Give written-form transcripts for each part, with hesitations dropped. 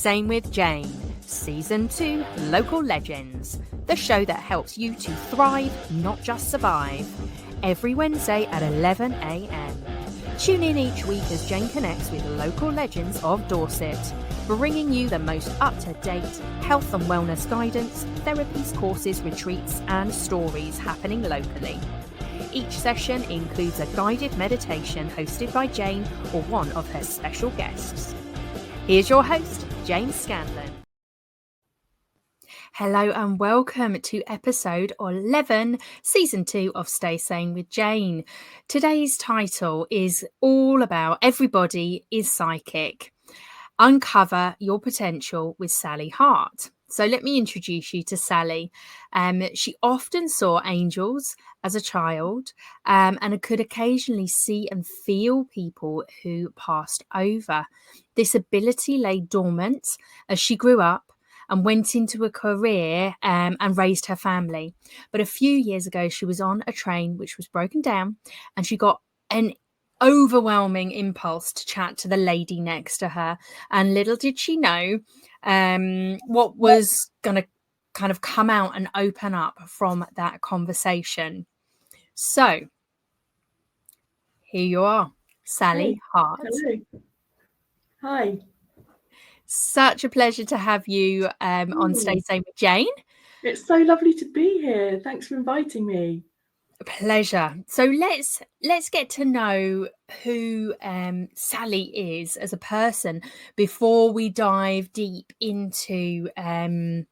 Same with Jane, Season 2 Local Legends, the show that helps you to thrive, not just survive. Every Wednesday at 11 a.m. Tune in each week as Jane connects with local legends of Dorset, bringing you the most up-to-date health and wellness guidance, therapies, courses, retreats and stories happening locally. Each session includes a guided meditation hosted by Jane or one of her special guests. Here's your host, Jane Scanlan. Hello and welcome to episode 11, season 2 of Stay Sane with Jane. Today's title is all about Everybody is Psychic. Uncover your potential with Sally Hart. So let me introduce you to Sally. She often saw angels as a child and could occasionally see and feel people who passed over. This ability lay dormant as she grew up and went into a career and raised her family. But a few years ago, she was on a train which was broken down and she got an overwhelming impulse to chat to the lady next to her. And little did she know what was going to kind of come out and open up from that conversation. So here you are, Sally Hart. Hello. Hi. Such a pleasure to have you on Stay Sane with Jane. It's so lovely to be here. Thanks for inviting me. A pleasure. So let's get to know who Sally is as a person before we dive deep into the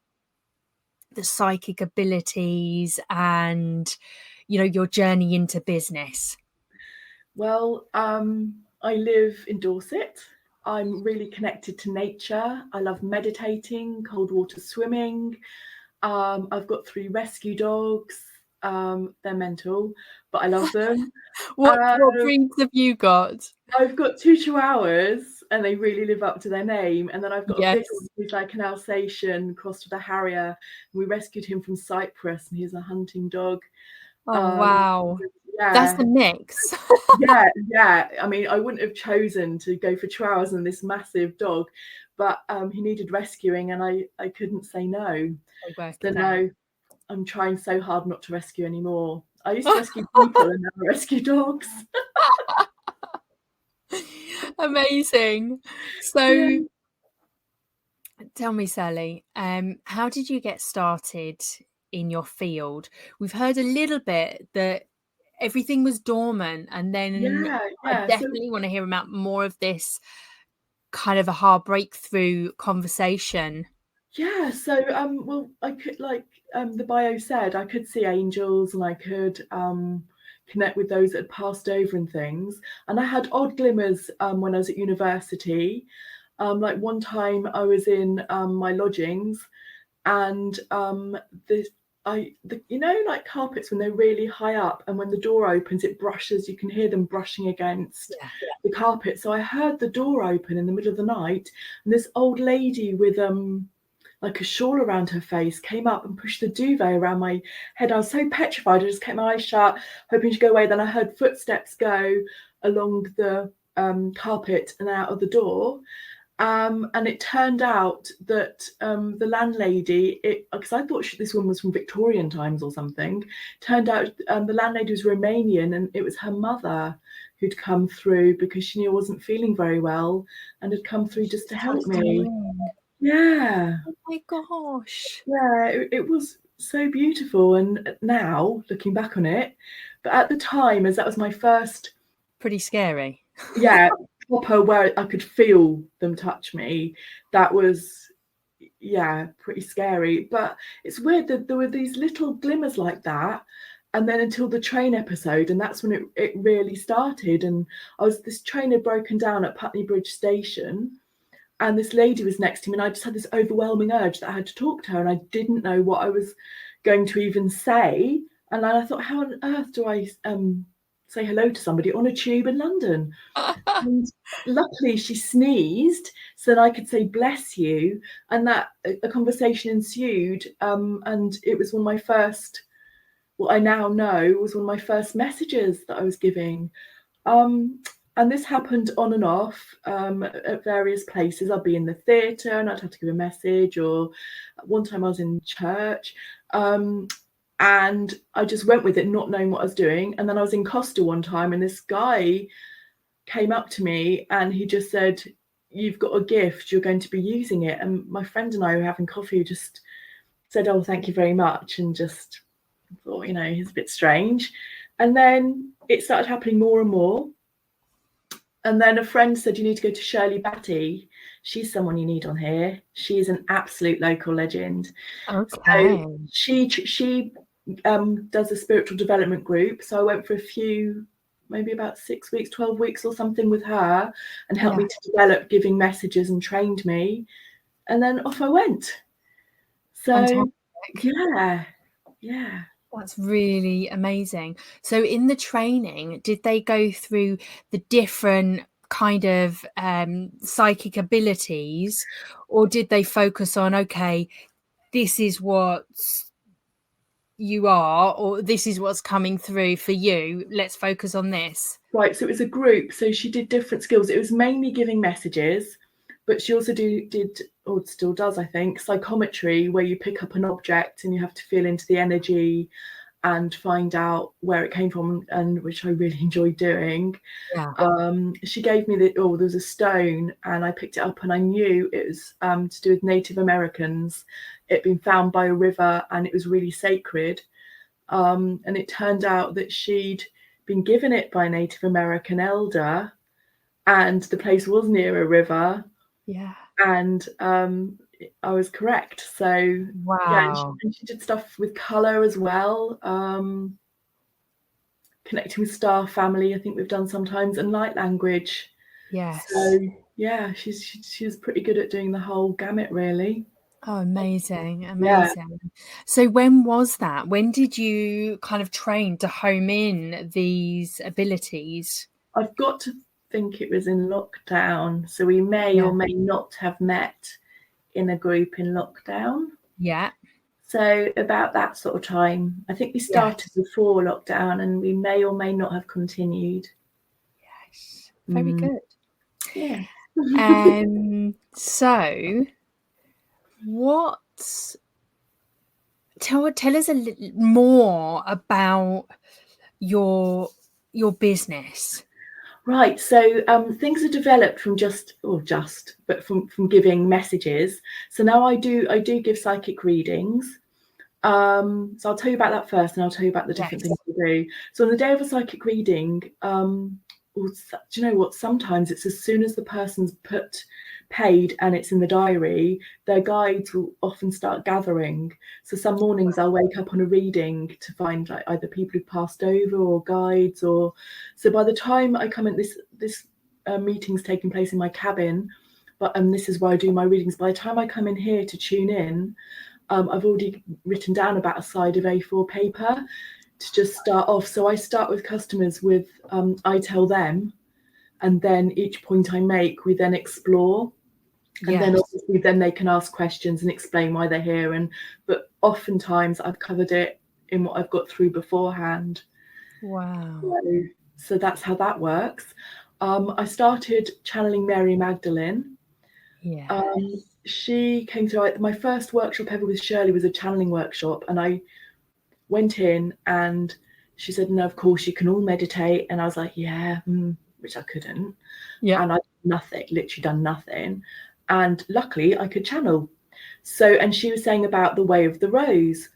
psychic abilities and your journey into business. Well, I live in Dorset. I'm really connected to nature. I love meditating, cold water swimming. I've got 3 rescue dogs. They're mental, but I love them. What breeds have you got? I've got 2 Chihuahuas, and they really live up to their name. And then I've got a big one who's like an Alsatian crossed with a Harrier. We rescued him from Cyprus, and he's a hunting dog. Oh, wow. Yeah. That's a mix. Yeah. I mean, I wouldn't have chosen to go for Chihuahuas and this massive dog, but he needed rescuing, and I couldn't say no. So now I'm trying so hard not to rescue anymore. I used to rescue people and now I rescue dogs. Amazing. So tell me, Sally, how did you get started in your field? We've heard a little bit that everything was dormant, and then I definitely want to hear about more of this kind of a hard breakthrough conversation. Yeah, so well, I could, like the bio said, I could see angels and I could connect with those that had passed over and things. And I had odd glimmers when I was at university. Like one time I was in my lodgings, and like carpets when they're really high up, and when the door opens it brushes, you can hear them brushing against the carpet. So I heard the door open in the middle of the night, and this old lady with like a shawl around her face came up and pushed the duvet around my head. I was so petrified, I just kept my eyes shut, hoping to go away. Then I heard footsteps go along the carpet and out of the door. And it turned out that the landlady, because I thought this woman was from Victorian times or something, turned out the landlady was Romanian, and it was her mother who'd come through because she knew I wasn't feeling very well and had come through just to help me. Yeah. Oh my gosh. Yeah, it was so beautiful. And now looking back on it, but at the time, as that was my first, pretty scary. Yeah. Proper where I could feel them touch me, that was pretty scary. But it's weird that there were these little glimmers like that, and then until the train episode, and that's when it really started. And this train had broken down at Putney Bridge station, and this lady was next to me, and I just had this overwhelming urge that I had to talk to her, and I didn't know what I was going to even say. And then I thought, how on earth do I say hello to somebody on a tube in London? And luckily she sneezed so that I could say bless you, and that a conversation ensued, and it was one of my first, what I now know was one of my first messages that I was giving. And And this happened on and off at various places. I'd be in the theatre and I'd have to give a message, or one time I was in church. And I just went with it, not knowing what I was doing. And then I was in Costa one time, and this guy came up to me and he just said, "You've got a gift, you're going to be using it." And my friend and I were having coffee, just said, "Oh, thank you very much," and just thought, he's a bit strange. And then it started happening more and more. And then a friend said, "You need to go to Shirley Batty. She's someone you need on here. She's an absolute local legend." Okay. So she does a spiritual development group. So I went for a few, maybe about 6 weeks, 12 weeks or something with her, and helped me to develop giving messages and trained me. And then off I went. So Fantastic. yeah. That's really amazing. So in the training, did they go through the different kind of psychic abilities, or did they focus on, okay, this is what you are, or this is what's coming through for you, let's focus on this? Right, so it was a group, so she did different skills. It was mainly giving messages, but she also did, or still does, I think, psychometry, where you pick up an object and you have to feel into the energy and find out where it came from, and which I really enjoyed doing. She gave me there was a stone, and I picked it up and I knew it was to do with Native Americans. It'd been found by a river and it was really sacred. And it turned out that she'd been given it by a Native American elder, and the place was near a river. And I was correct. So Wow. and she did stuff with color as well, connecting with star family, I think we've done sometimes, and light language. So she was pretty good at doing the whole gamut, really. Oh, amazing. So when was that? When did you kind of train to home in these abilities? I've got to think it was in lockdown, so we may or may not have met in a group in lockdown. So about that sort of time. I think we started before lockdown, and we may or may not have continued. Very good. So tell us a little more about your business. Right, so things are developed from from giving messages. So now I do give psychic readings. So I'll tell you about that first, and I'll tell you about the different things we do. So on the day of a psychic reading, do you know what? Sometimes it's as soon as the person's paid and it's in the diary, their guides will often start gathering. So some mornings I'll wake up on a reading to find like either people who've passed over or guides, or so by the time I come in, this meeting's taking place in my cabin, but this is where I do my readings. By the time I come in here to tune in, I've already written down about a side of A4 paper to just start off. So I start with customers with I tell them, and then each point I make, we then explore. And then obviously then they can ask questions and explain why they're here. But oftentimes I've covered it in what I've got through beforehand. Wow. So that's how that works. I started channeling Mary Magdalene. She came through. My first workshop ever with Shirley was a channeling workshop, and I went in and she said, "No, of course you can all meditate." And I was like, which I couldn't. And I'd literally done nothing. And luckily I could channel. So, and she was saying about the way of the rose,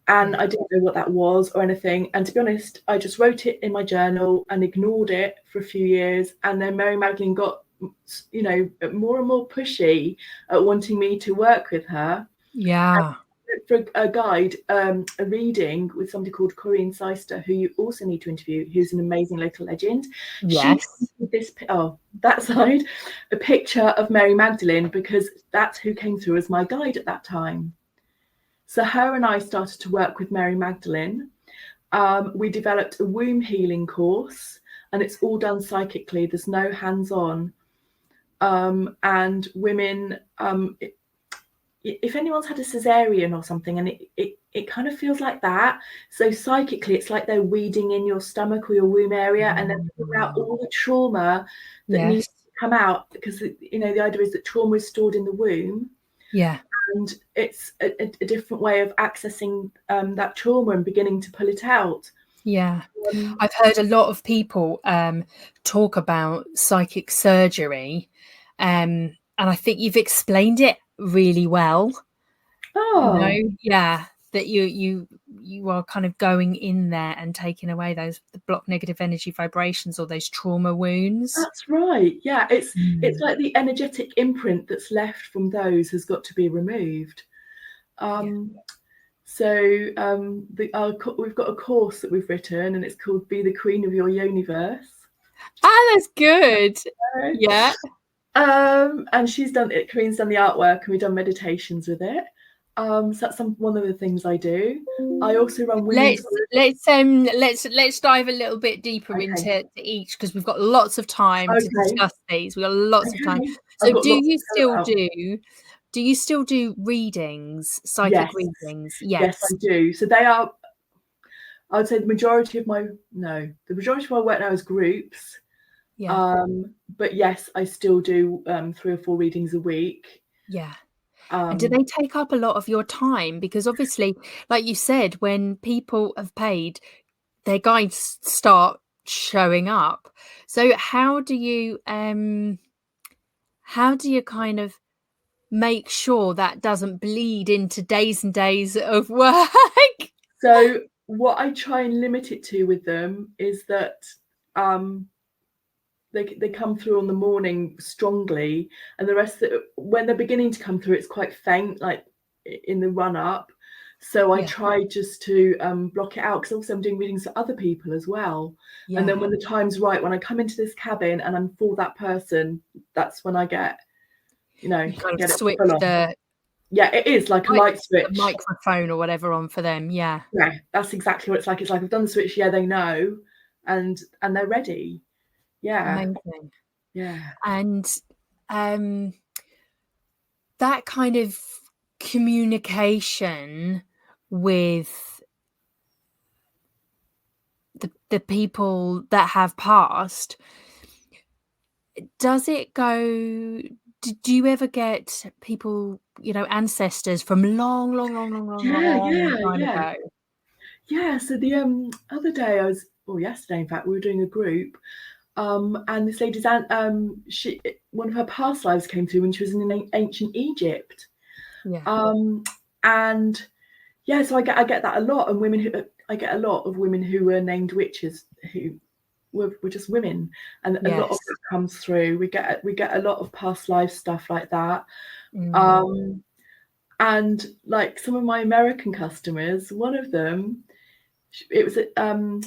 and I didn't know what that was or anything. And to be honest, I just wrote it in my journal and ignored it for a few years. And then Mary Magdalene got, more and more pushy at wanting me to work with her. For a guide, a reading with somebody called Corinne Seister, who you also need to interview, who's an amazing local legend. She did this, that side, a picture of Mary Magdalene, because that's who came through as my guide at that time. So her and I started to work with Mary Magdalene. We developed a womb healing course, and it's all done psychically. There's no hands-on. And women, if anyone's had a cesarean or something, and it kind of feels like that. So psychically, it's like they're weeding in your stomach or your womb area, and then pulling out all the trauma that needs Yes. to come out, because the idea is that trauma is stored in the womb. Yeah. And it's a different way of accessing that trauma and beginning to pull it out. Yeah. I've heard a lot of people talk about psychic surgery, and I think you've explained it really well. Yeah, that you are kind of going in there and taking away the block negative energy vibrations or those trauma wounds. That's right. Yeah, it's like the energetic imprint that's left from those has got to be removed. So we've got a course that we've written, and it's called "Be the Queen of Your Universe." That's good. Yeah. And Corinne's done the artwork, and we've done meditations with it. So that's one of the things I do. I also run women's. Let's dive a little bit deeper into each, because we've got lots of time to discuss these. We've got lots of time. So do you still do readings, psychic readings? Yes, I do. So they are, I would say the majority of my work now is groups. Yeah. But yes, I still do 3 or 4 readings a week. Yeah. And do they take up a lot of your time? Because obviously, like you said, when people have paid, their guides start showing up. So how do you kind of make sure that doesn't bleed into days and days of work? So what I try and limit it to with them is that they come through on the morning strongly, and the rest of when they're beginning to come through, it's quite faint, like in the run up. So I try just to block it out, because also I'm doing readings for other people as well. And then when the time's right, when I come into this cabin and I'm for that person, that's when I get, you kind of get switch it is like a light switch, microphone or whatever on for them. Yeah, that's exactly what it's like. It's like I've done the switch, they know, and they're ready. Amazing. Yeah. And that kind of communication with the people that have passed, does it go, do you ever get people, ancestors from long time ago? Yeah, so the other day yesterday, in fact, we were doing a group, and this lady's one of her past lives came through when she was in ancient Egypt. And yeah, so I get that a lot, and I get a lot of women who were named witches who were just women, and a lot of that comes through. We get a lot of past life stuff like that. And like some of my American customers, one of them, it was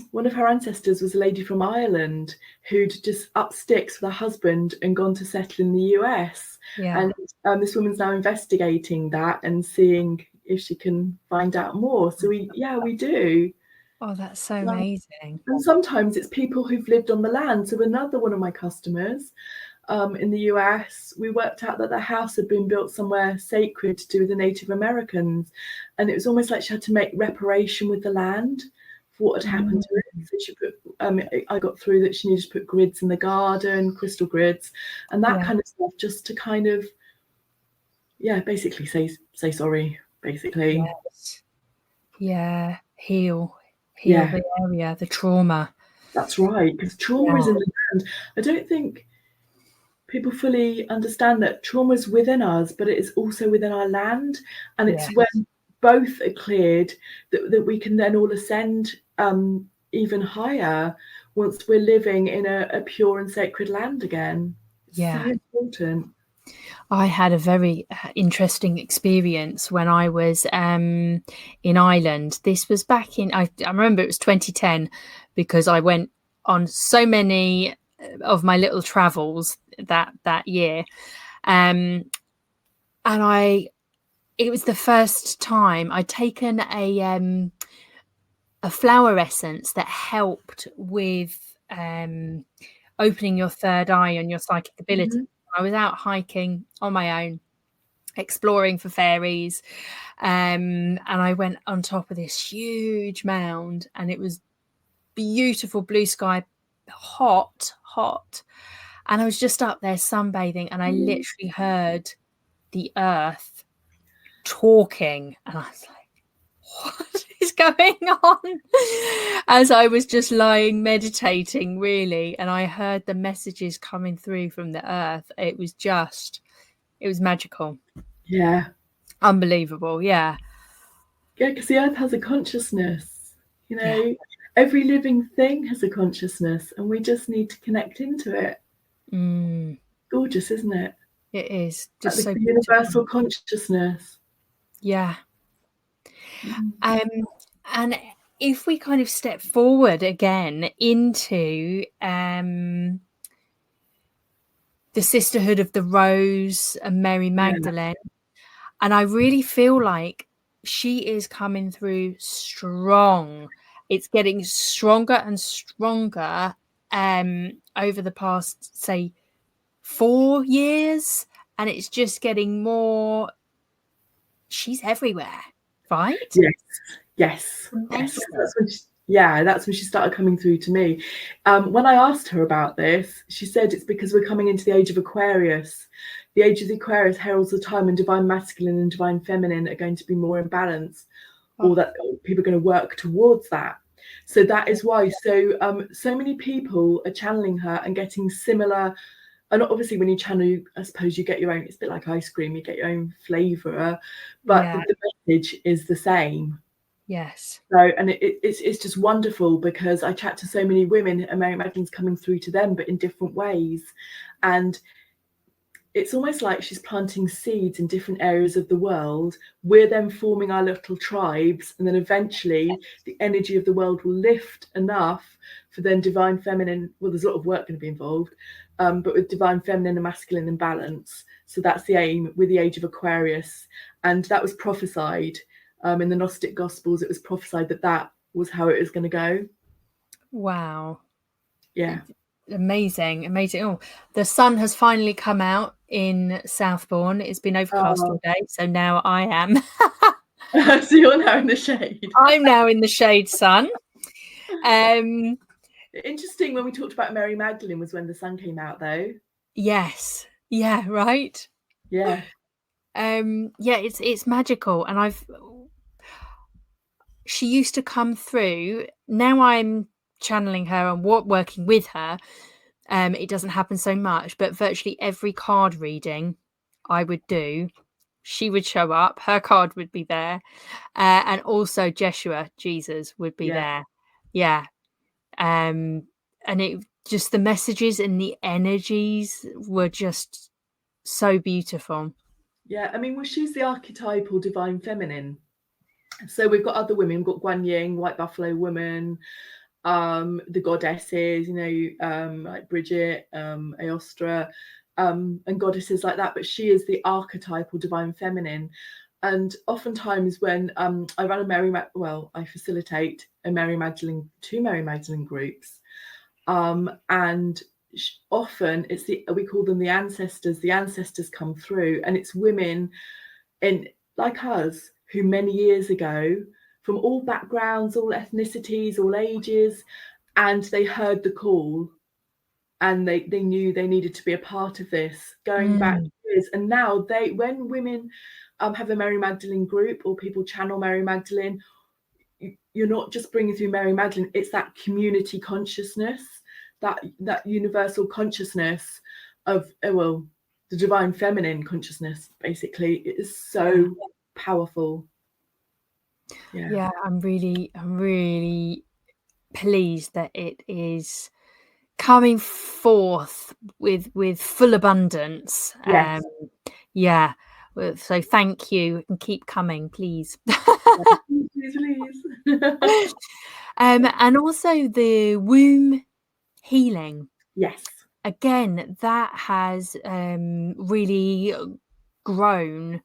one of her ancestors was a lady from Ireland who'd just up sticks with her husband and gone to settle in the US. And this woman's now investigating that and seeing if she can find out more. So we do. Oh, that's so amazing. And sometimes it's people who've lived on the land. So another one of my customers in the US, we worked out that their house had been built somewhere sacred to do with the Native Americans, and it was almost like she had to make reparation with the land for what had happened to it. So she put, I got through that she needed to put grids in the garden, crystal grids, and that kind of stuff, just to kind of, basically say sorry, basically. Heal the area, the trauma. That's right, because trauma is in the land. I don't think people fully understand that trauma is within us, but it is also within our land. And it's when both are cleared that we can then all ascend even higher once we're living in a pure and sacred land again. It's so important. I had a very interesting experience when I was in Ireland. This was back in, I remember it was 2010, because I went on so many of my little travels that year. And it was the first time I'd taken a flower essence that helped with opening your third eye and your psychic ability. I was out hiking on my own, exploring for fairies. And I went on top of this huge mound, and it was beautiful blue sky, hot. And I was just up there sunbathing, and I literally heard the earth talking, and I was like, what is going on? As I was just lying meditating, really, and I heard the messages coming through from the earth. It was magical. Yeah. Unbelievable. Yeah. Yeah, because the earth has a consciousness, you know, every living thing has a consciousness, and we just need to connect into it. Gorgeous, isn't it? It is just like so the beautiful. universal consciousness. Yeah. And if we kind of step forward again into the Sisterhood of the Rose and Mary Magdalene, and I really feel like she is coming through strong. It's getting stronger and stronger over the past, say, 4 years, and it's just getting more. She's everywhere, right? Yes. That's when she started coming through to me. When I asked her about this, she said it's because we're coming into the age of Aquarius. The age of the Aquarius heralds the time when divine masculine and divine feminine are going to be more in balance, or that people are going to work towards that. So that is why so many people are channeling her and getting similar. And obviously when you channel, I suppose you get your own, it's a bit like ice cream, you get your own flavour, but the message is the same. Yes. So, and it's just wonderful, because I chat to so many women and Mary Magdalene's coming through to them, but in different ways. And it's almost like she's planting seeds in different areas of the world. We're then forming our little tribes, and then eventually the energy of the world will lift enough for then divine feminine. Well, there's a lot of work going to be involved, but with divine feminine and masculine in balance. So that's the aim with the age of Aquarius. And that was prophesied in the Gnostic Gospels. It was prophesied that was how it was going to go. Wow. Yeah. Amazing. Oh, the sun has finally come out in Southbourne. It's been overcast all day, so now I am. So you're now in the shade. I'm now in the shade, sun. Interesting, when we talked about Mary Magdalene was when the sun came out, though. Yes. Yeah, right. Yeah. It's magical, and she used to come through. Now I'm channeling her and working with her. It doesn't happen so much, but virtually every card reading I would do, she would show up, her card would be there, and also Jesus would be there. Yeah. And it just, the messages and the energies were just so beautiful. Yeah, I mean, well, she's the archetypal divine feminine. So we've got other women. We've got Guan Yin, White Buffalo Woman, the goddesses, like Bridget, Aostra, and goddesses like that. But she is the archetypal divine feminine. And oftentimes when I run I facilitate two Mary Magdalene groups, and often we call them the ancestors. The ancestors come through, and it's women like us who many years ago, from all backgrounds, all ethnicities, all ages, and they heard the call, and they knew they needed to be a part of this, going back years. And now when women have a Mary Magdalene group, or people channel Mary Magdalene, you're not just bringing through Mary Magdalene, it's that community consciousness, that universal consciousness of the divine feminine consciousness. Basically, it is so powerful. I'm really pleased that it is coming forth with full abundance. So thank you, and keep coming, please. Please. And also the womb healing. Yes. Again, that has really grown.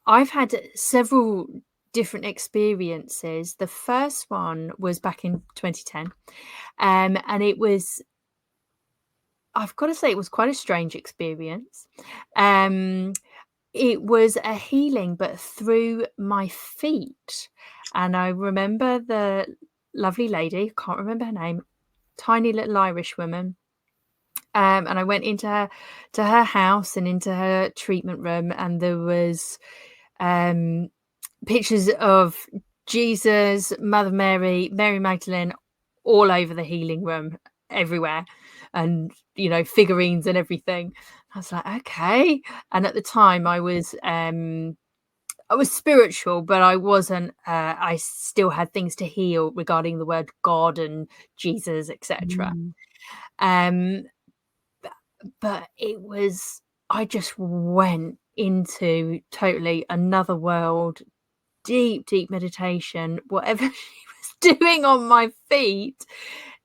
I've had several different experiences. The first one was back in 2010, and it was I've got to say it was quite a strange experience. It was a healing, but through my feet. And I remember the lovely lady, can't remember her name, tiny little Irish woman. And I went into her house and into her treatment room, and there was pictures of Jesus, Mother Mary, Mary Magdalene, all over the healing room, everywhere, and figurines and everything. I was like, okay. And at the time, I was spiritual, but I wasn't. I still had things to heal regarding the word God and Jesus, etc. But it was. I just went into totally another world, deep meditation, whatever she was doing on my feet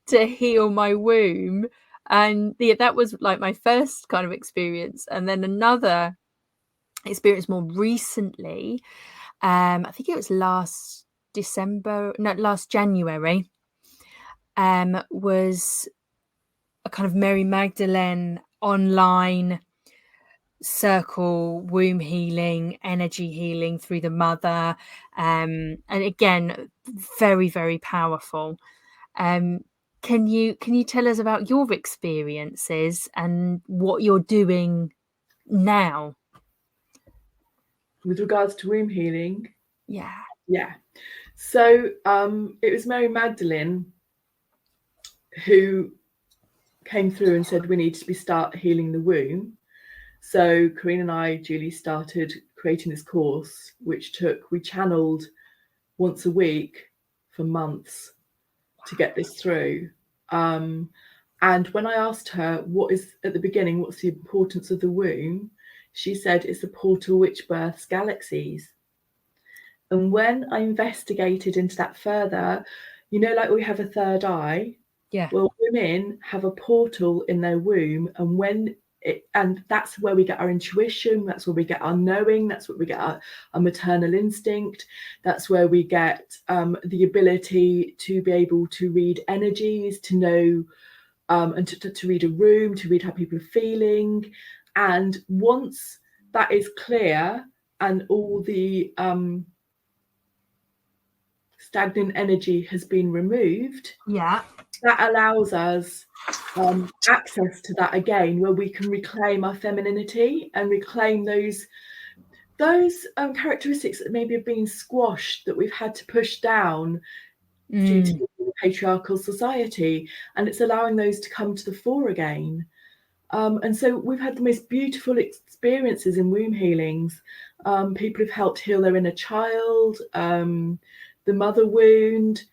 to heal my womb. And that was like my first kind of experience. And then another experience more recently, I think it was last January, was a kind of Mary Magdalene online circle womb healing, energy healing through the mother, and again, very, very powerful. Can you tell us about your experiences and what you're doing now with regards to womb healing? Yeah. So it was Mary Magdalene who came through and said we need to start healing the womb. So Corinne and I, Julie, started creating this course, which we channeled once a week for months to get this through. And when I asked her what's the importance of the womb, she said it's a portal which births galaxies. And when I investigated into that further, like we have a third eye. Yeah. Well, women have a portal in their womb, and that's where we get our intuition, that's where we get our knowing, that's where we get our maternal instinct, that's where we get the ability to be able to read energies, to know and to read a room, to read how people are feeling. And once that is clear and all the stagnant energy has been removed, that allows us access to that again, where we can reclaim our femininity and reclaim those characteristics that maybe have been squashed, that we've had to push down due to the patriarchal society, and it's allowing those to come to the fore again. And so we've had the most beautiful experiences in womb healings. People have helped heal their inner child, the mother wound.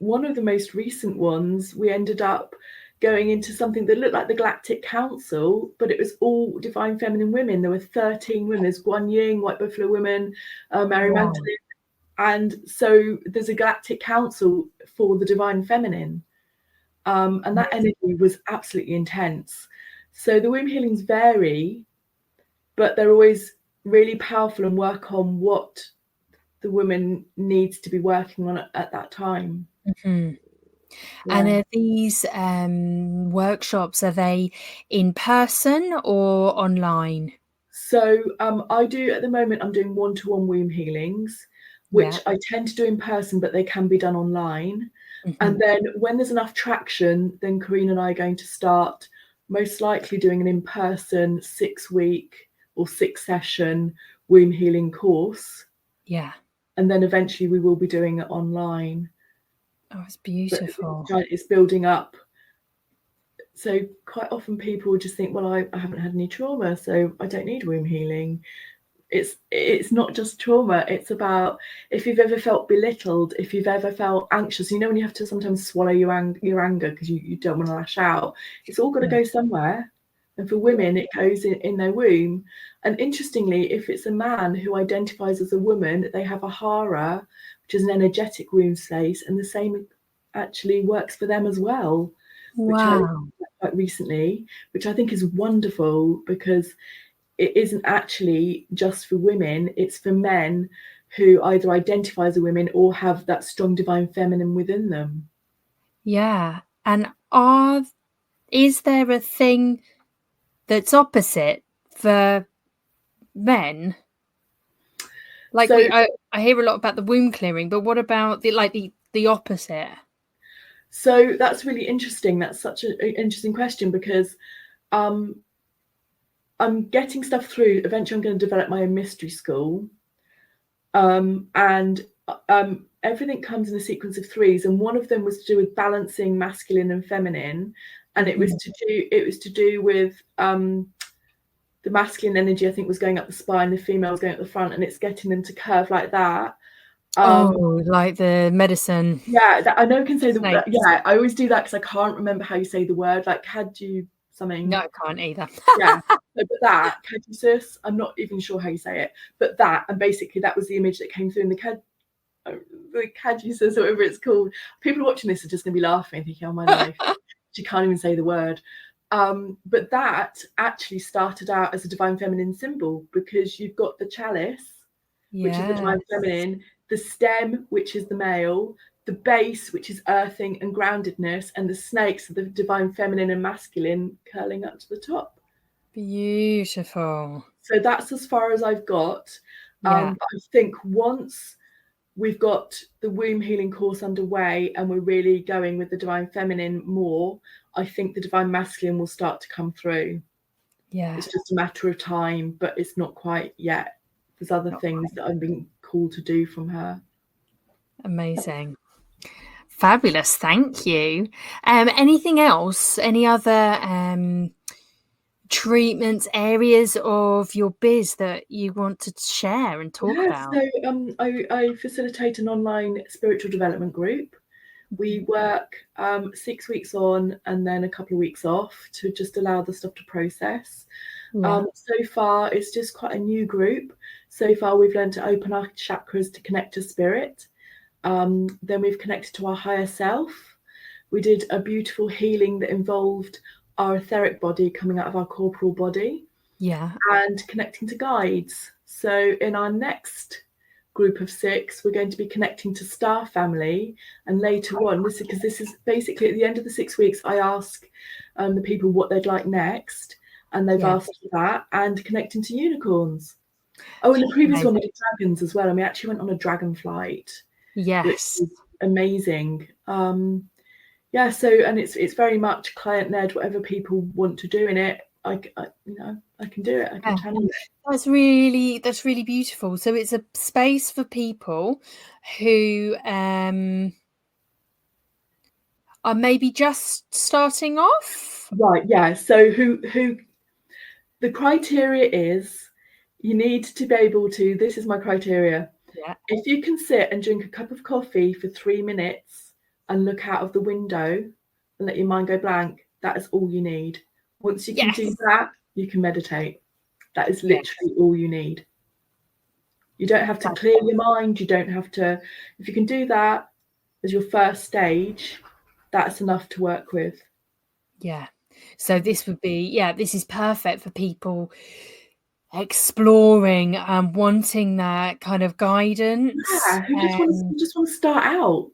One of the most recent ones, we ended up going into something that looked like the Galactic Council, but it was all divine feminine women. There were 13 women. There's Guan Yin, White Buffalo Women, Mary Magdalene. And so there's a Galactic Council for the divine feminine. And that energy was absolutely intense. So the womb healings vary, but they're always really powerful and work on what the woman needs to be working on at that time. And are these workshops, are they in person or online? So I do, at the moment, I'm doing one-to-one womb healings, which I tend to do in person, but they can be done online. And then when there's enough traction, then Corinne and I are going to start most likely doing an in-person 6-week or 6-session womb healing course. And then eventually we will be doing it online. Oh, it's beautiful. It's building up. So quite often people just think, well, I haven't had any trauma, so I don't need womb healing. It's not just trauma. It's about, if you've ever felt belittled, if you've ever felt anxious, when you have to sometimes swallow your anger because you don't want to lash out. It's all got to go somewhere. And for women, it goes in their womb. And interestingly, if it's a man who identifies as a woman, they have a hara, which is an energetic womb space, and the same actually works for them as well. Which I learned quite recently, which I think is wonderful, because it isn't actually just for women, it's for men who either identify as a woman or have that strong divine feminine within them. And is there a thing that's opposite for men? Like, So I hear a lot about the womb clearing, but what about the opposite? So that's really interesting. That's such an interesting question, because I'm getting stuff through. Eventually, I'm going to develop my own mystery school, and everything comes in a sequence of threes. And one of them was to do with balancing masculine and feminine, and it was to do with the masculine energy, I think, was going up the spine, the female was going up the front, and it's getting them to curve like that. Like the medicine. Yeah, I know I can say snakes. yeah, I always do that because I can't remember how you say the word. Like, had you something? No, I can't either. Yeah, but that caduceus, I'm not even sure how you say it, but that, and basically that was the image that came through in the caduceus, or whatever it's called. People watching this are just going to be laughing, thinking, "Oh my life, she can't even say the word." But that actually started out as a divine feminine symbol, because you've got the chalice, which is the divine feminine, the stem, which is the male, the base, which is earthing and groundedness, and the snakes are the divine feminine and masculine curling up to the top. Beautiful. So that's as far as I've got. Yeah. I think once we've got the womb healing course underway and we're really going with the divine feminine more, I think the divine masculine will start to come through. Yeah. It's just a matter of time, but it's not quite yet. There's other things that I'm being called to do from her. Amazing. Fabulous. Thank you. Anything else? Any other treatments, areas of your biz that you want to share and talk about? So I facilitate an online spiritual development group. We work 6 weeks on and then a couple of weeks off to just allow the stuff to process. So far, it's just quite a new group. So far, we've learned to open our chakras to connect to spirit. Then we've connected to our higher self. We did a beautiful healing that involved our etheric body coming out of our corporal body. And connecting to guides. So in our next group of 6, we're going to be connecting to star family, and later on, this is basically at the end of the 6 weeks, I ask the people what they'd like next, and they've asked for that, and connecting to unicorns. Oh, and the previous one we did dragons as well, and we actually went on a dragon flight. Which was amazing. Yeah, so, and it's very much client-led, whatever people want to do in it. I can do it. I can channel it. That's really beautiful. So it's a space for people who are maybe just starting off. Right, yeah. So who the criteria is, you need to be able to, this is my criteria. Yeah. If you can sit and drink a cup of coffee for 3 minutes and look out of the window and let your mind go blank, that is all you need. Once you can do that, you can meditate. That is literally all you need. You don't have to clear your mind. You don't have to, if you can do that as your first stage, that's enough to work with. Yeah. So this would be, this is perfect for people exploring and wanting that kind of guidance. Yeah, who just want to start out.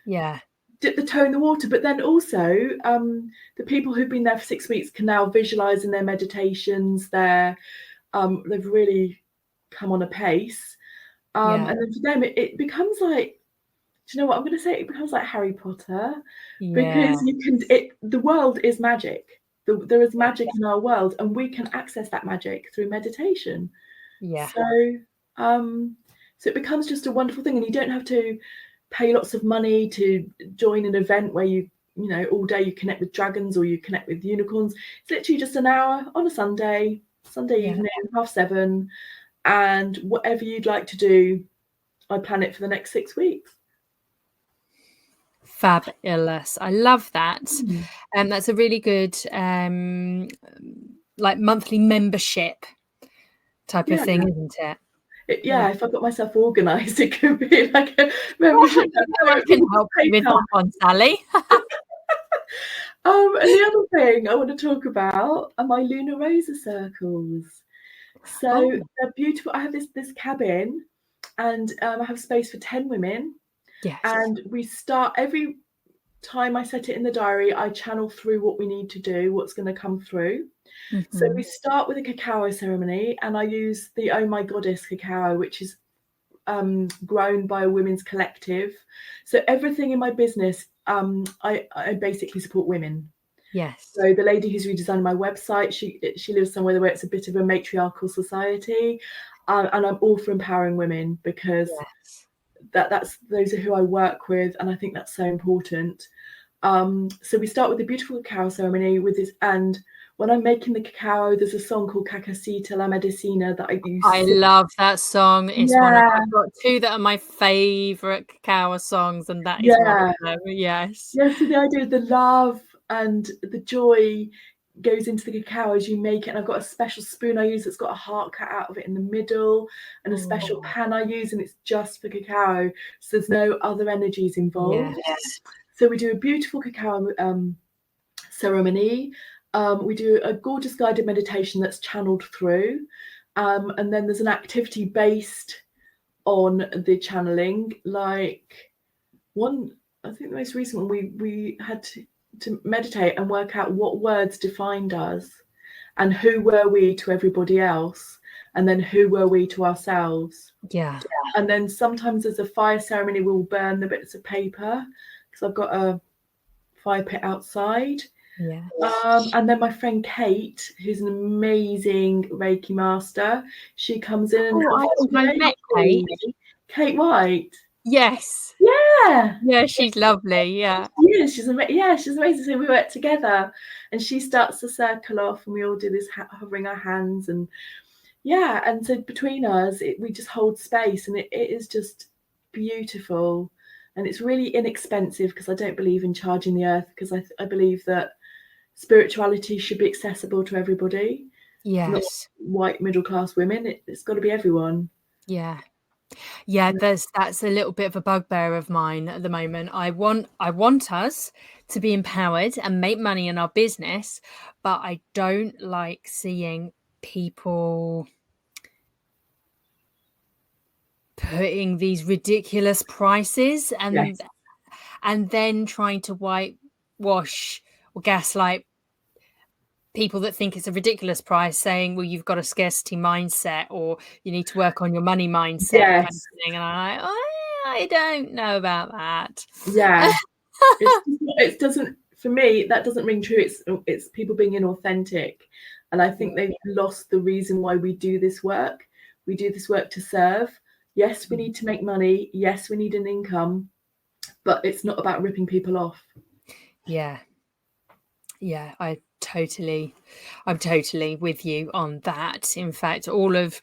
Yeah. Dip the toe in the water. But then also, the people who've been there for 6 weeks can now visualize in their meditations. They've really come on a pace. And then for them, it becomes like, do you know what I'm going to say? It becomes like Harry Potter, because the world is magic. There is magic in our world, and we can access that magic through meditation. So it becomes just a wonderful thing, and you don't have to pay lots of money to join an event where you all day you connect with dragons or you connect with unicorns. It's literally just an hour on a Sunday evening, 7:30, and whatever you'd like to do, I plan it for the next 6 weeks. Fabulous. I love that. And that's a really good like monthly membership type of thing, isn't it? If I got myself organised, it could be like a membership. I can help you with that one, Sally. And the other thing I want to talk about are my lunar razor circles. So they're beautiful. I have this cabin, and I have space for 10 women. And we start every time I set it in the diary, I channel through what we need to do, what's going to come through. So we start with a cacao ceremony, and I use the Oh My Goddess cacao, which is grown by a women's collective. So everything in my business, I basically support women. Yes. So the lady who's redesigned my website, she lives somewhere where it's a bit of a matriarchal society, and I'm all for empowering women, because that's those are who I work with, and I think that's so important. So we start with a beautiful cacao ceremony with this, and when I'm making the cacao, there's a song called Cacacita la Medicina that I use. I love that song. It's one of, I've got two that are my favourite cacao songs, and that is one of them. Yes. Yeah, so the idea of the love and the joy goes into the cacao as you make it. And I've got a special spoon I use that's got a heart cut out of it in the middle, and a special pan I use, and it's just for cacao. So there's no other energies involved. Yes. So we do a beautiful cacao ceremony. We do a gorgeous guided meditation that's channeled through. And then there's an activity based on the channeling, like one, I think the most recent one, we had to meditate and work out what words defined us, and who were we to everybody else, and then who were we to ourselves. Yeah. And then sometimes there's a fire ceremony, we'll burn the bits of paper, because I've got a fire pit outside. Yeah. And then my friend Kate, who's an amazing Reiki master, she comes in. I met Kate. Kate White. Yes. Yeah, she's lovely. Yeah, she's amazing. So we work together, and she starts the circle off, and we all do this hovering our hands, and and so between us, we just hold space, and it is just beautiful, and it's really inexpensive, because I don't believe in charging the earth, because I believe that spirituality should be accessible to everybody. Yes. Not white middle class women. It's got to be everyone. Yeah. That's a little bit of a bugbear of mine at the moment. I want us to be empowered and make money in our business, but I don't like seeing people putting these ridiculous prices and then trying to whitewash or gaslight people that think it's a ridiculous price, saying, well, you've got a scarcity mindset, or you need to work on your money mindset, kind of thing. And I'm like, I don't know about that. It doesn't, for me, that doesn't ring true. It's people being inauthentic, and I think they've lost the reason why we do this work. We do this work to serve. Yes, we need to make money. Yes, we need an income, but it's not about ripping people off. I'm totally with you on that. In fact, all of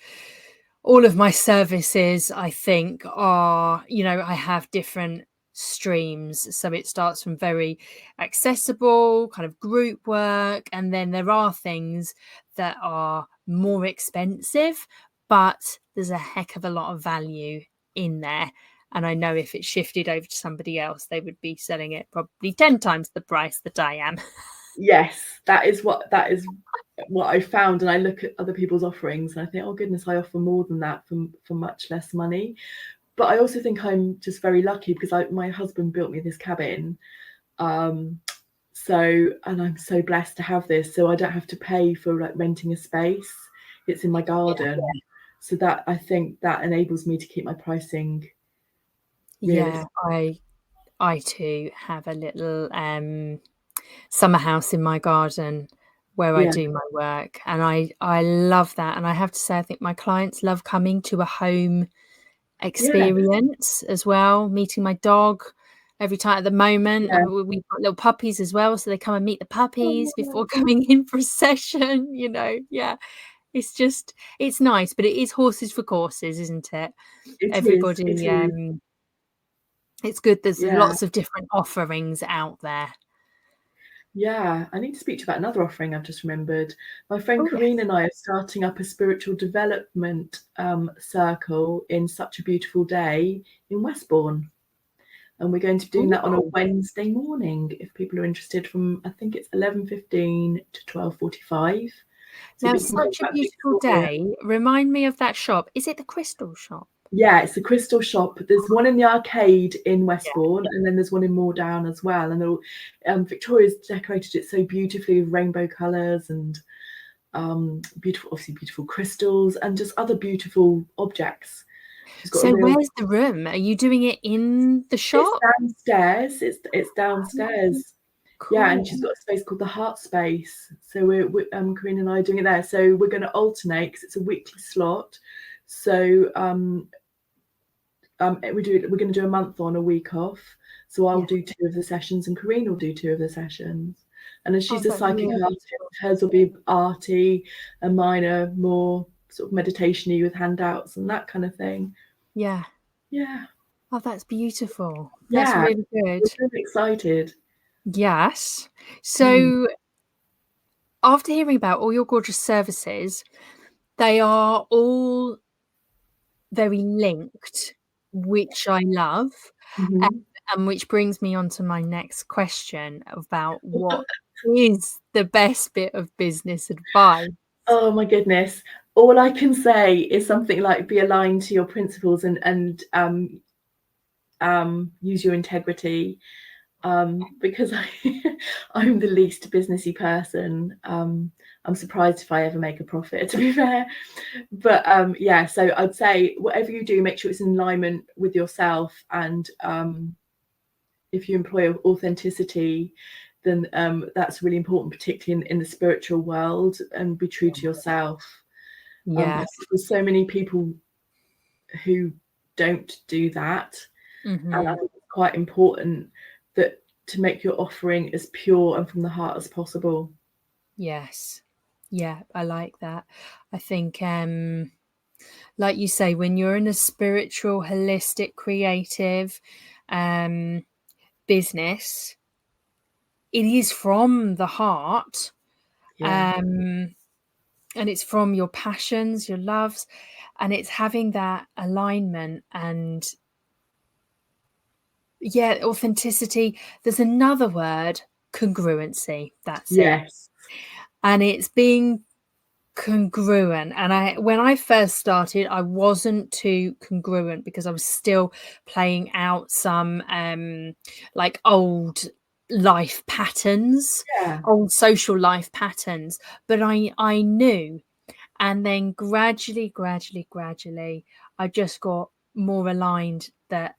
my services, I think, are, I have different streams. So it starts from very accessible kind of group work, and then there are things that are more expensive, but there's a heck of a lot of value in there. And I know if it shifted over to somebody else, they would be selling it probably 10 times the price that I am. Yes, that is what I found. And I look at other people's offerings, and I think, oh goodness, I offer more than that for much less money. But I also think I'm just very lucky, because my husband built me this cabin. And I'm so blessed to have this. So I don't have to pay for like renting a space. It's in my garden. So that, I think that enables me to keep my pricing realistic. I too have a little summer house in my garden where I do my work, and I love that. And I have to say, I think my clients love coming to a home experience as well, meeting my dog every time at the moment. We've got little puppies as well, so they come and meet the puppies before coming in for a session. It's nice, but it is horses for courses, isn't it? Everybody it's good. There's lots of different offerings out there. I need to speak to you about another offering I've just remembered. My friend Karina and I are starting up a spiritual development circle in Such a Beautiful Day in Westbourne. And we're going to be doing that on a Wednesday morning, if people are interested, from, I think it's 11:15 to 12:45. Now, Such a Beautiful Day. Remind me of that shop. Is it the Crystal Shop? Yeah, it's a crystal shop. There's one in the arcade in Yeah. Westbourne, and then there's one in Moordown as well. And Victoria's decorated it so beautifully with rainbow colours and beautiful crystals and just other beautiful objects. She's got a So real. where's the room? Are you doing it in the It's shop? downstairs. It's downstairs. Yeah, and Cool. she's got a space called the Heart Space. So we're Corinne and I are doing it there. So we're going to alternate because it's a weekly slot. So we're going to do a month on, a week off. So I'll do 2 of the sessions and Corinne will do 2 of the sessions. And then she's a that's psychic really artist. cool. Hers will be arty and mine are more sort of meditation-y with handouts and that kind of thing. Yeah. Yeah. Oh, that's beautiful. That's Yeah. really good. We're really excited. Yes. So after hearing about all your gorgeous services, they are all very linked, which I love. And which brings me on to my next question about what is the best bit of business advice? Oh my goodness. All I can say is something like be aligned to your principles and use your integrity. Because I'm the least businessy person. I'm surprised if I ever make a profit, to be fair. But yeah, so I'd say whatever you do, make sure it's in alignment with yourself. And if you employ authenticity, then that's really important, particularly in the spiritual world, and be true to yourself. Yes. There's so many people who don't do that. And I think it's quite important that to make your offering as pure and from the heart as possible. Yes. Yeah, I like that. I think, like you say, when you're in a spiritual, holistic, creative business, it is from the heart. Yeah. And it's from your passions, your loves, and it's having that alignment and authenticity. There's another word, congruency. That's it. Yes. And it's being congruent. And when I first started, I wasn't too congruent because I was still playing out some like old life patterns, old social life patterns. But I knew. And then gradually, I just got more aligned that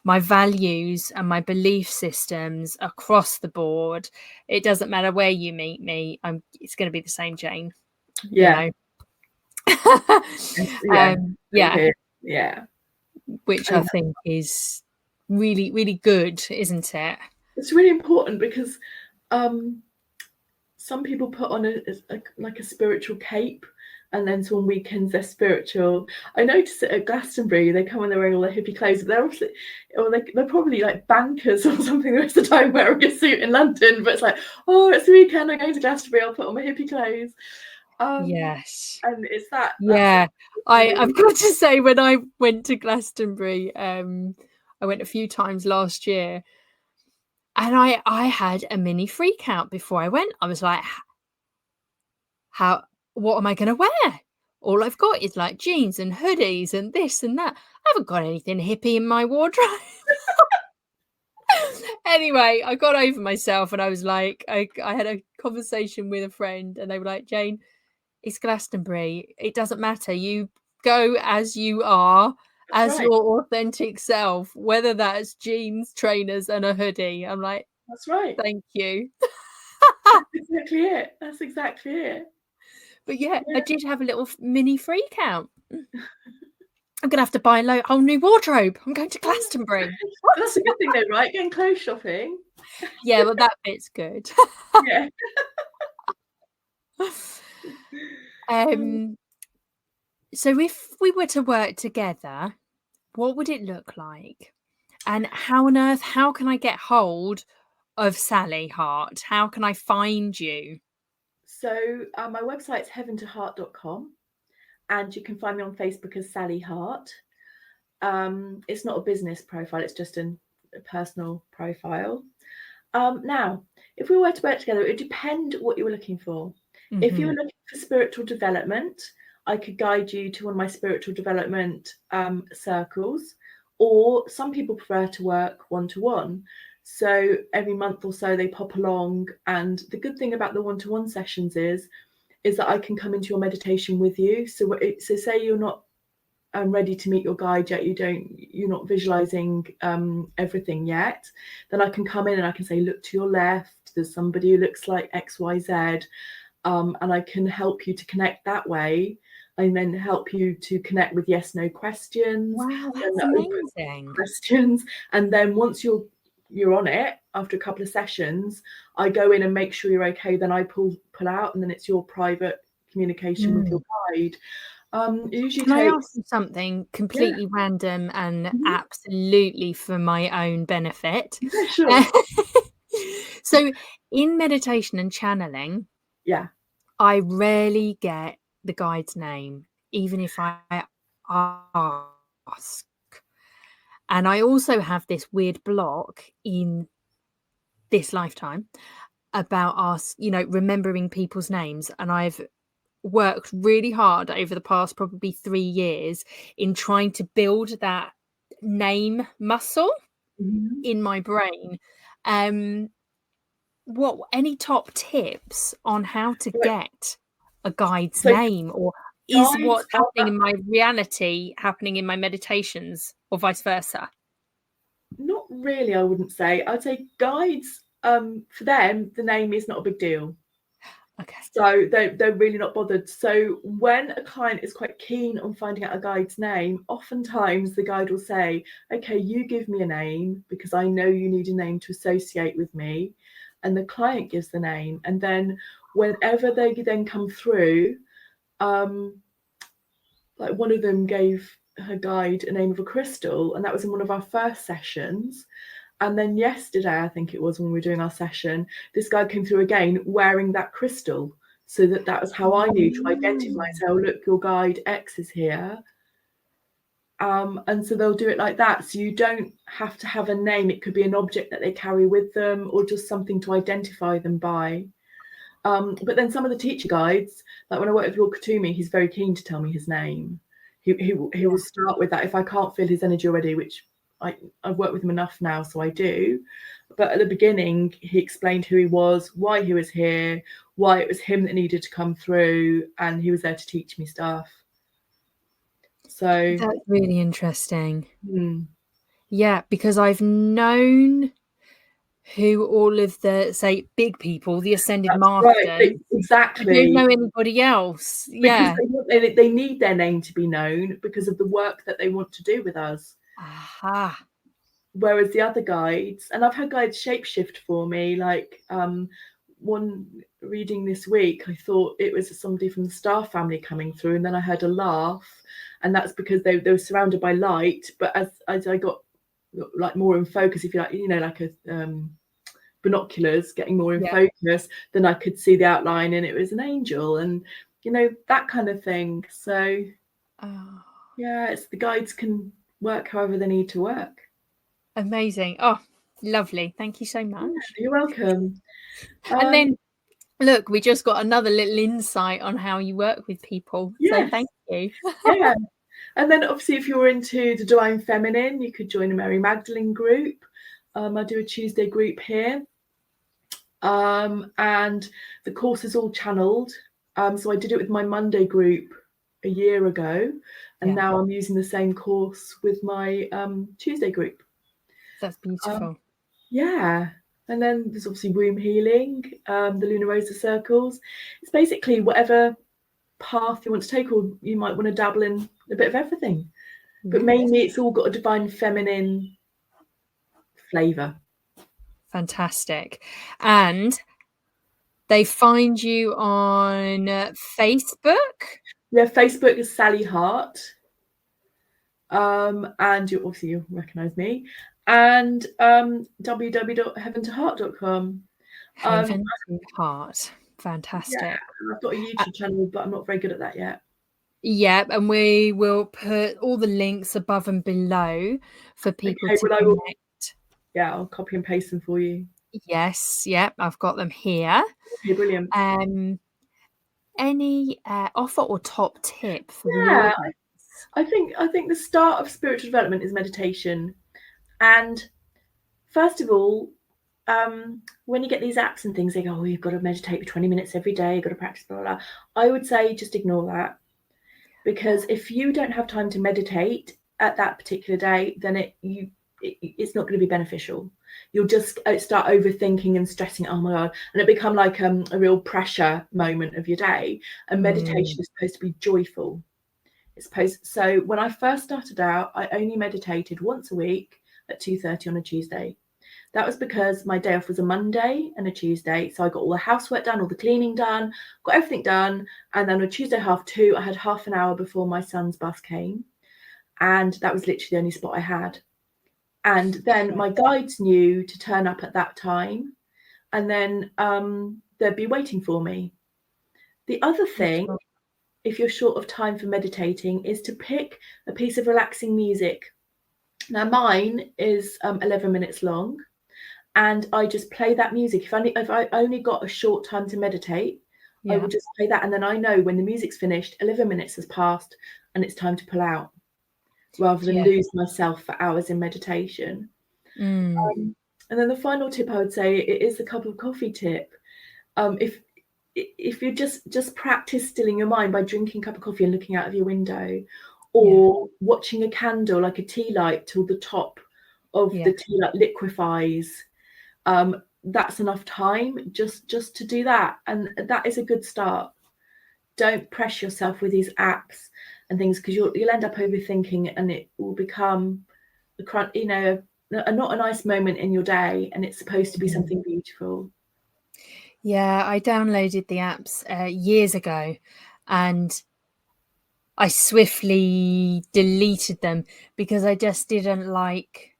my values and my belief systems across the board. It doesn't matter where you meet me. It's going to be the same, Jane. Yeah. Yeah. Which I think is really, really good, isn't it? It's really important because some people put on a spiritual cape, and then so on weekends they're spiritual. I noticed it at Glastonbury, they come and they're wearing all their hippie clothes, but they're probably like bankers or something the rest of the time wearing a suit in London, but it's like, oh, it's the weekend, I'm going to Glastonbury, I'll put on my hippie clothes. Yes. And it's that. Yeah. I've got to say, when I went to Glastonbury, I went a few times last year, and I had a mini freak out before I went. I was like, what am I going to wear? All I've got is like jeans and hoodies and this and that. I haven't got anything hippie in my wardrobe. Anyway, I got over myself and I was like, I had a conversation with a friend and they were like, Jane, it's Glastonbury. It doesn't matter. You go as you are, as your authentic self, whether that's jeans, trainers, and a hoodie. I'm like, that's right. Thank you. That's exactly it. But yeah, I did have a little mini freak out. I'm going to have to buy a whole new wardrobe. I'm going to Glastonbury. That's a good thing though, right? Getting clothes shopping. Yeah, well, that bit's good. Yeah. So if we were to work together, what would it look like? And how on earth, how can I get hold of Sally Hart? How can I find you? So my website's heaventoheart.com, and you can find me on Facebook as Sally Hart. It's not a business profile, it's just a personal profile. Now, if we were to work together, it would depend what you were looking for. If you were looking for spiritual development, I could guide you to one of my spiritual development circles, or some people prefer to work one-to-one. So every month or so they pop along. And the good thing about the one-to-one sessions is that I can come into your meditation with you. So say you're not ready to meet your guide yet, you're not visualizing everything yet, then I can come in and I can say, look to your left, there's somebody who looks like XYZ, and I can help you to connect that way, and then help you to connect with yes no questions. Wow, that's amazing. Questions. And then once you're on it, after a couple of sessions, I go in and make sure you're okay, then I pull out, and then it's your private communication with your guide. Can I ask you something completely random and absolutely for my own benefit? Yeah, sure. So in meditation and channeling, I rarely get the guide's name, even if I ask. And I also have this weird block in this lifetime about remembering people's names. And I've worked really hard over the past probably 3 years in trying to build that name muscle in my brain. Any top tips on how to get a guide's name, or is what's happening in my reality happening in my meditations, or vice versa? Not really, I wouldn't say. I'd say guides, for them, the name is not a big deal. Okay. So they're really not bothered. So when a client is quite keen on finding out a guide's name, oftentimes the guide will say, okay, you give me a name because I know you need a name to associate with me. And the client gives the name. And then whenever they then come through, like one of them gave her guide a name of a crystal, and that was in one of our first sessions. And then yesterday, I think it was, when we were doing our session, this guy came through again wearing that crystal. So that was how I knew to identify. So, look, your guide X is here. And so they'll do it like that. So you don't have to have a name. It could be an object that they carry with them, or just something to identify them by. But then some of the teacher guides, like when I work with Lord Katumi, he's very keen to tell me his name. He will start with that. If I can't feel his energy already, which I've worked with him enough now, so I do. But at the beginning, he explained who he was, why he was here, why it was him that needed to come through, and he was there to teach me stuff. So that's really interesting. Yeah, because I've known who all of the, say, big people, the ascended masters. Right, exactly. I don't know anybody else. Because they need their name to be known because of the work that they want to do with us. Aha. Whereas the other guides, and I've had guides shapeshift for me, like one reading this week, I thought it was somebody from the Star family coming through, and then I heard a laugh, and that's because they were surrounded by light. But as I got like more in focus, if you like, like a binoculars, getting more in focus, then I could see the outline, and it was an angel, and that kind of thing. So it's the guides can work however they need to work. Amazing. Oh, lovely. Thank you so much. You're welcome. And then look, we just got another little insight on how you work with people. So thank you. And then obviously, if you're into the Divine Feminine, you could join a Mary Magdalene group. I do a Tuesday group here. And the course is all channeled. So I did it with my Monday group a year ago, and now I'm using the same course with my Tuesday group. That's beautiful. And then there's obviously womb healing, the Luna Rosa circles. It's basically whatever path you want to take, or you might want to dabble in a bit of everything. But mainly it's all got a Divine Feminine flavour. Fantastic. And they find you on Facebook? Yeah, Facebook is Sally Hart. And you'll recognise me. And www.heaventoheart.com. Heaven to Heart. Fantastic. Yeah, I've got a YouTube channel, but I'm not very good at that yet. Yeah, and we will put all the links above and below for people to connect. I'll copy and paste them for you. Yes, I've got them here. Okay, brilliant. any offer or top tip for the Yeah, audience? I think the start of spiritual development is meditation. And first of all, when you get these apps and things, they go, oh, you've got to meditate for 20 minutes every day, you've got to practice, blah, blah, blah. I would say just ignore that. Because if you don't have time to meditate at that particular day, then it's not going to be beneficial. You'll just start overthinking and stressing, oh my God, and it become like a real pressure moment of your day. And meditation is supposed to be joyful. So when I first started out, I only meditated once a week at 2:30 on a Tuesday. That was because my day off was a Monday and a Tuesday. So I got all the housework done, all the cleaning done, got everything done. And then on Tuesday 2:30, I had half an hour before my son's bus came. And that was literally the only spot I had. And then my guides knew to turn up at that time. And then they'd be waiting for me. The other thing, if you're short of time for meditating, is to pick a piece of relaxing music. Now mine is 11 minutes long. And I just play that music. If I only got a short time to meditate, I would just play that. And then I know when the music's finished, 11 minutes has passed and it's time to pull out, rather than lose myself for hours in meditation. And then the final tip I would say, it is the cup of coffee tip. If you just practice stilling your mind by drinking a cup of coffee and looking out of your window, or watching a candle, like a tea light, till the top of the tea light liquefies, that's enough time just to do that, and that is a good start. Don't press yourself with these apps and things, because you'll end up overthinking, and it will become not a nice moment in your day, and it's supposed to be something beautiful. I downloaded the apps years ago, and I swiftly deleted them because I just didn't like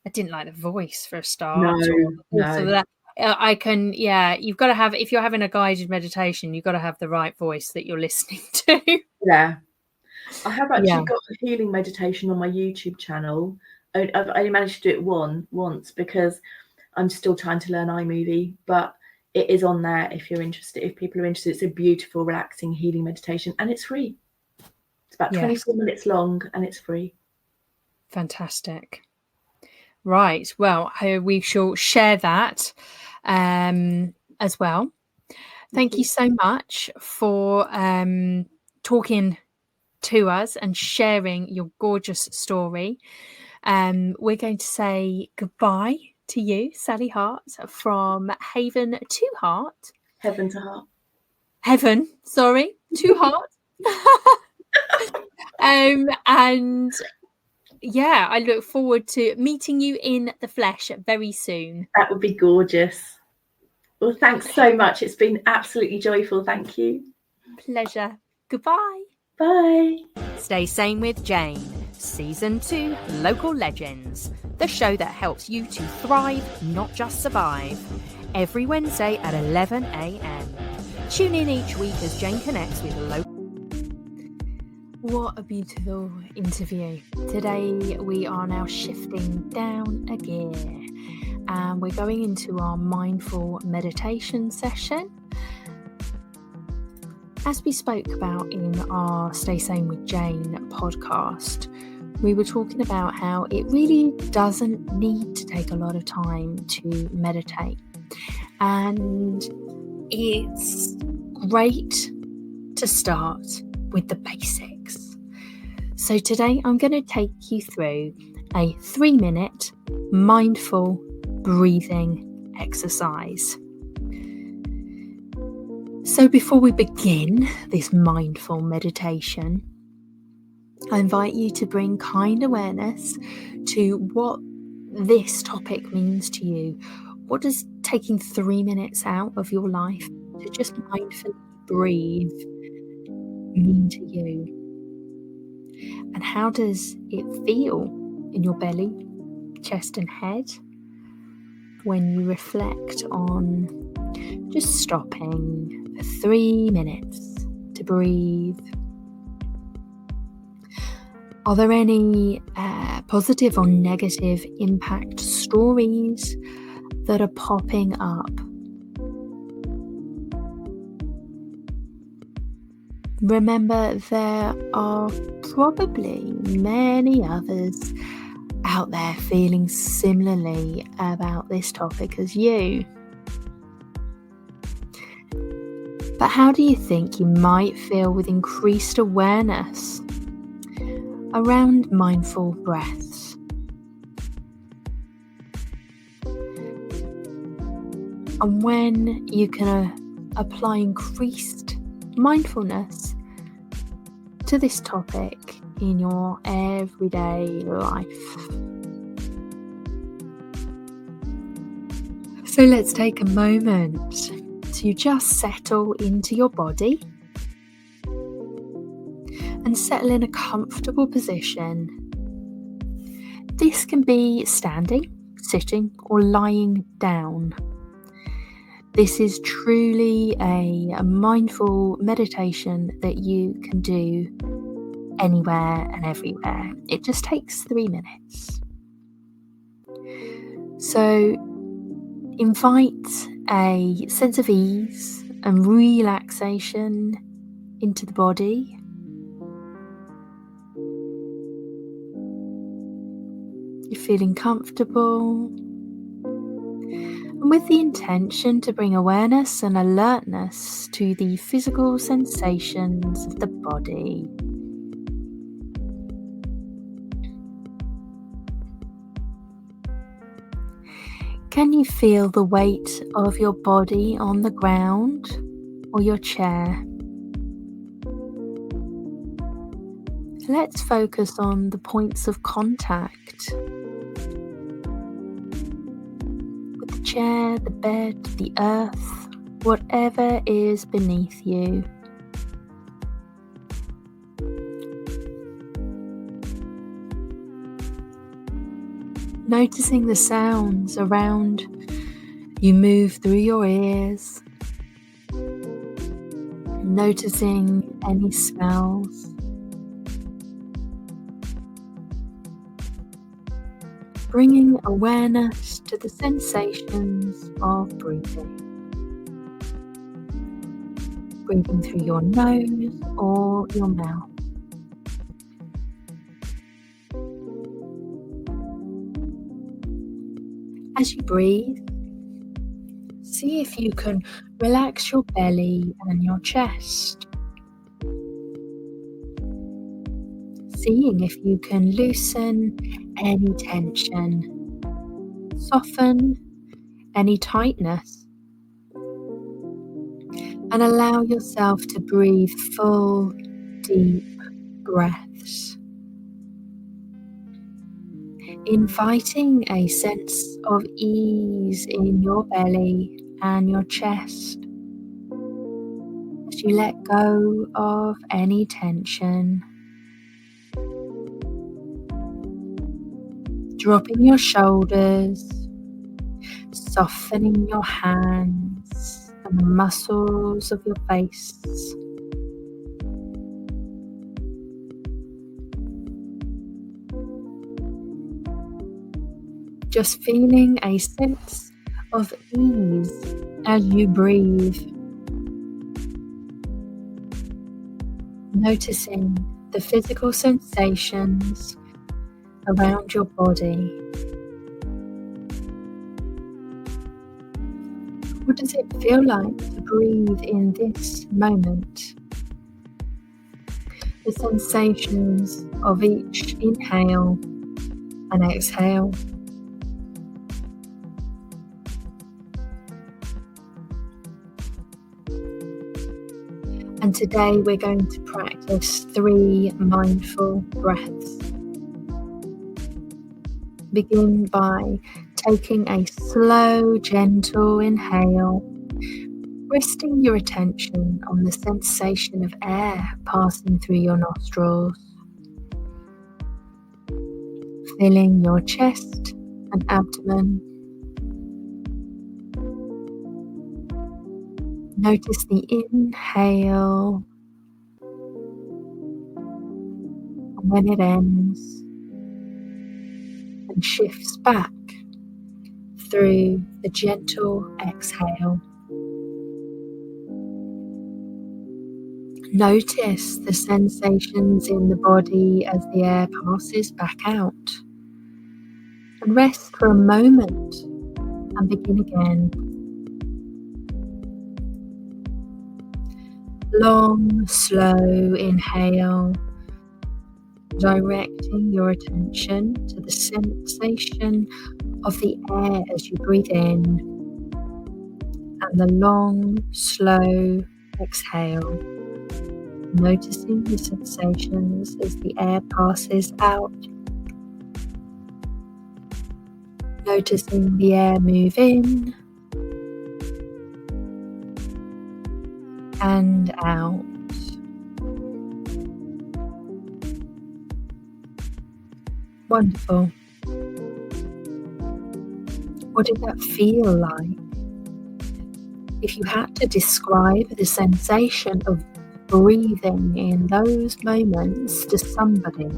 the voice for a start. No. I can, you've got to have, if you're having a guided meditation, you've got to have the right voice that you're listening to. Yeah. I have actually got a healing meditation on my YouTube channel. I've only managed to do it once because I'm still trying to learn iMovie, but it is on there if you're interested. If people are interested, it's a beautiful, relaxing, healing meditation, and it's free. It's about 24 minutes long, and it's free. Fantastic. Right. Well, we shall share that as well. Thank you so much for talking to us and sharing your gorgeous story. We're going to say goodbye to you, Sally Hart, from Haven to Heart. Heaven to Heart. Heaven, sorry, to Heart. And I look forward to meeting you in the flesh very soon. That would be gorgeous. Well, thanks so much. It's been absolutely joyful. Thank you. Pleasure. Goodbye. Bye. Stay Sane with Jane, Season 2, Local Legends, the show that helps you to thrive, not just survive. Every Wednesday at 11 a.m. Tune in each week as Jane connects with local. What a beautiful interview. Today we are now shifting down a gear, and we're going into our mindful meditation session. As we spoke about in our Stay Sane with Jane podcast, we were talking about how it really doesn't need to take a lot of time to meditate. And it's great to start with the basics. So today I'm going to take you through a 3-minute mindful breathing exercise. So before we begin this mindful meditation, I invite you to bring kind awareness to what this topic means to you. What does taking 3 minutes out of your life to just mindfully breathe mean to you? And how does it feel in your belly, chest and head when you reflect on just stopping for 3 minutes to breathe? Are there any positive or negative impact stories that are popping up? Remember, there are probably many others out there feeling similarly about this topic as you. But how do you think you might feel with increased awareness around mindful breaths? And when you can apply increased mindfulness to this topic in your everyday life. So let's take a moment to just settle into your body and settle in a comfortable position. This can be standing, sitting, or lying down. This is truly a mindful meditation that you can do anywhere and everywhere. It just takes 3 minutes. So invite a sense of ease and relaxation into the body. You're feeling comfortable, and with the intention to bring awareness and alertness to the physical sensations of the body. Can you feel the weight of your body on the ground or your chair? Let's focus on the points of contact with the chair, the bed, the earth, whatever is beneath you. Noticing the sounds around you move through your ears. Noticing any smells. Bringing awareness to the sensations of breathing. Breathing through your nose or your mouth. As you breathe, see if you can relax your belly and your chest. Seeing if you can loosen any tension, soften any tightness, and allow yourself to breathe full, deep breaths. Inviting a sense of ease in your belly and your chest as you let go of any tension. Dropping your shoulders, softening your hands and the muscles of your face. Just feeling a sense of ease as you breathe. Noticing the physical sensations around your body. What does it feel like to breathe in this moment? The sensations of each inhale and exhale. And today we're going to practice 3 mindful breaths. Begin by taking a slow, gentle inhale, resting your attention on the sensation of air passing through your nostrils, filling your chest and abdomen. Notice the inhale, and when it ends, and shifts back through the gentle exhale. Notice the sensations in the body as the air passes back out. And rest for a moment and begin again. Long, slow inhale, directing your attention to the sensation of the air as you breathe in, and the long, slow exhale, noticing the sensations as the air passes out, noticing the air move in and out. Wonderful. What did that feel like? If you had to describe the sensation of breathing in those moments to somebody,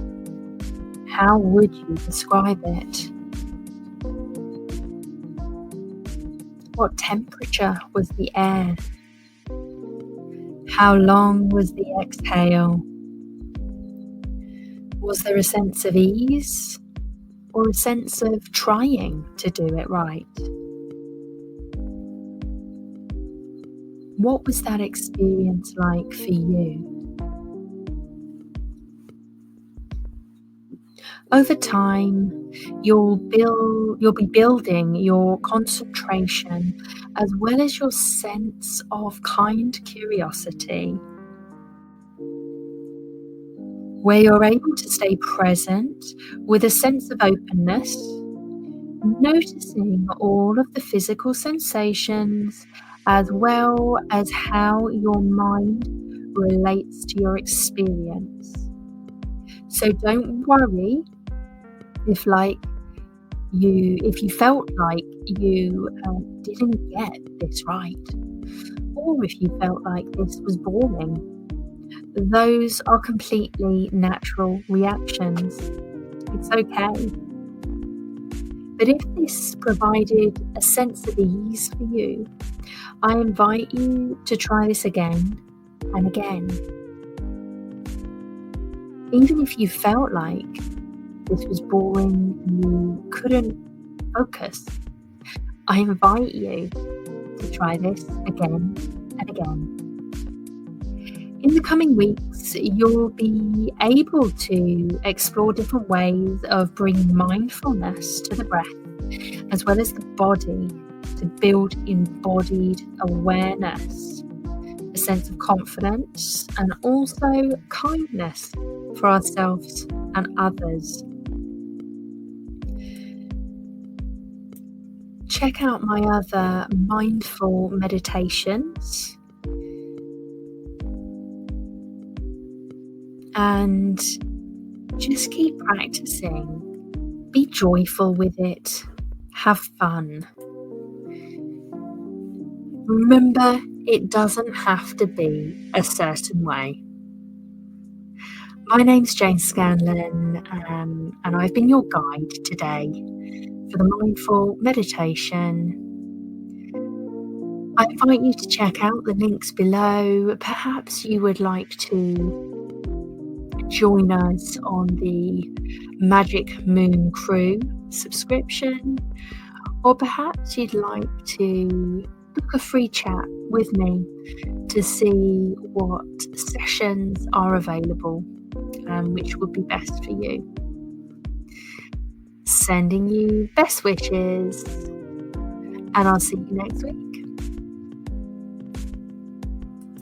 how would you describe it? What temperature was the air? How long was the exhale? Was there a sense of ease or a sense of trying to do it right? What was that experience like for you? Over time, you'll be building your concentration as well as your sense of kind curiosity, where you're able to stay present with a sense of openness, noticing all of the physical sensations as well as how your mind relates to your experience. So don't worry if you felt like you didn't get this right, or if you felt like this was boring. Those are completely natural reactions. It's okay. But if this provided a sense of ease for you, I invite you to try this again and again. Even if you felt like this was boring and you couldn't focus, I invite you to try this again and again. In the coming weeks, you'll be able to explore different ways of bringing mindfulness to the breath, as well as the body, to build embodied awareness, a sense of confidence, and also kindness for ourselves and others. Check out my other mindful meditations and just keep practicing. Be joyful with it. Have fun. Remember, it doesn't have to be a certain way. My name's Jane Scanlan, and I've been your guide today for the mindful meditation. I invite you to check out the links below. Perhaps you would like to join us on the Magic Moon Crew subscription, or perhaps you'd like to book a free chat with me to see what sessions are available and which would be best for you. Sending you best wishes, and I'll see you next week.